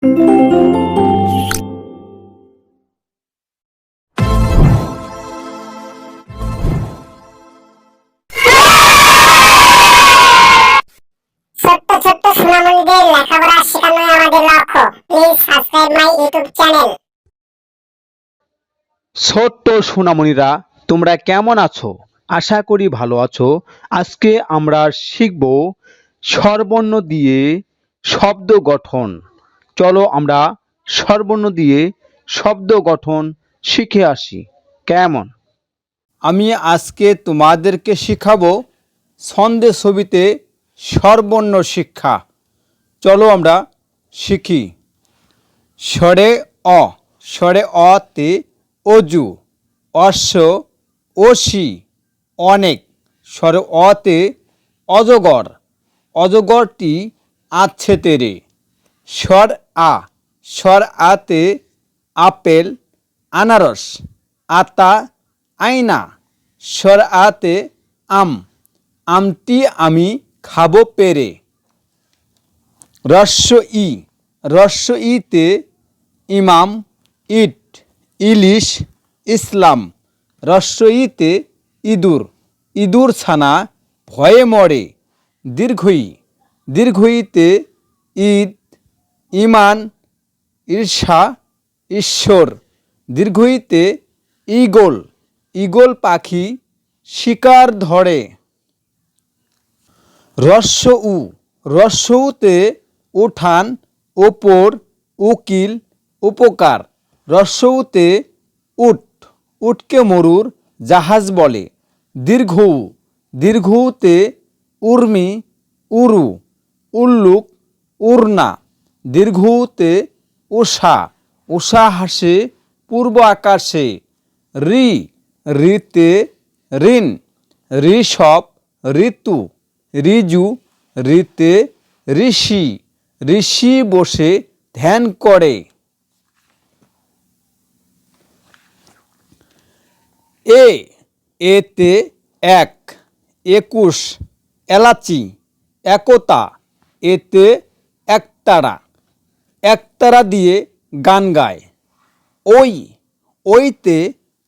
ছোট্ট সোনামণিদের লেখাপড়া শেখানোই আমাদের লক্ষ্য। Please subscribe my YouTube channel. ছোট্ট সোনামণিরা, তোমরা কেমন আছো? আশা করি ভালো আছো। আজকে আমরা শিখব স্বরবর্ণ দিয়ে শব্দ গঠন। চলো আমরা স্বরবর্ণ দিয়ে শব্দ গঠন শিখে আসি। কেমন? আমি আজকে তোমাদেরকে শেখাবো ছন্দে ছবিতে স্বরবর্ণ শিক্ষা। চলো আমরা শিখি। স্বরে অ, স্বরে অতে অজু, অশ্ব, অসি, অনেক। স্বরে অতে অজগর, অজগরটি আছে তেরে। স্বর আ, স্বর আতে আপেল, আনারস, আতা, আয়না। স্বর আতে আম, আমটি আমি খাবো পেরে। রস্য ই, রস্য ইতে ইমাম, ইট, ইলিশ, ইসলাম। রস্য ইতে ইঁদুর, ইঁদুর ছানা ভয়ে মরে। দীর্ঘ ই, দীর্ঘ ইতে ঈদ, ইমান, ঈর্ষা, ঈশ্বর। দীর্ঘ ইতে ঈগল, ঈগল পাখি শিকার ধরে। রস্য উ, রস্য উতে উঠান, ওপর, উকিল, উপকার। রস্য উতে উট, উটকে মরুর জাহাজ বলে। দীর্ঘ উ, দীর্ঘ উতে উর্মি, উরু, উল্লুক, উড়না। দীর্ঘ উতে উষা, উষা হাসে পূর্ব আকাশে। রি, রিতে ঋণ, ঋষভ, ঋতু, ঋজু, ঋতে ঋষি, ঋষি বসে ধ্যান করে। এ, এতে এক, একুশ, এলাচি, একতা। এতে একতারা, একতারা দিয়ে গান গায়। ওই, ওইতে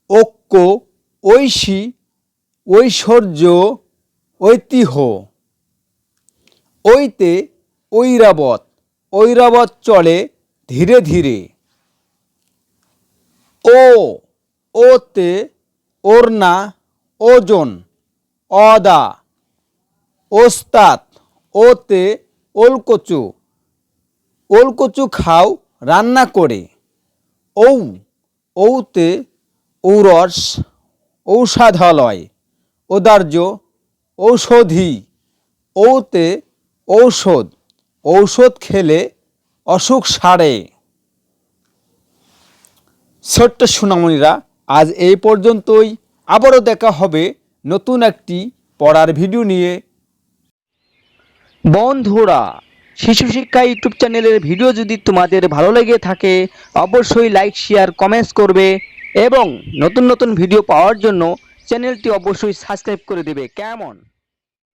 ঐক্য, ঐশী, ঐশ্বর্য, ঐতিহ্য। ওইতে ঐরাবত, ঐরাবত চলে ধীরে ধীরে। ও, ওতে ওড়না, ওজন, অদা, ওস্তাদ। ওতে ওলকচু, ওলকচু খাও রান্না করে। ঔ, ঔতে ঔরস, ঔষধালয়, ঔদার্য, ঔষধি। ঔতে ঔষধ, ঔষধ খেলে অসুখ সারে। ছোট্ট সোনামণিরা, আজ এই পর্যন্তই। আবারও দেখা হবে নতুন একটি পড়ার ভিডিও নিয়ে। বন্ধুরা, শিশু শিক্ষা ইউটিউব চ্যানেলের ভিডিও যদি তোমাদের ভালো লেগে থাকে অবশ্যই লাইক, শেয়ার, কমেন্টস করবে এবং নতুন নতুন ভিডিও পাওয়ার জন্য চ্যানেলটি অবশ্যই সাবস্ক্রাইব করে দেবে। কেমন?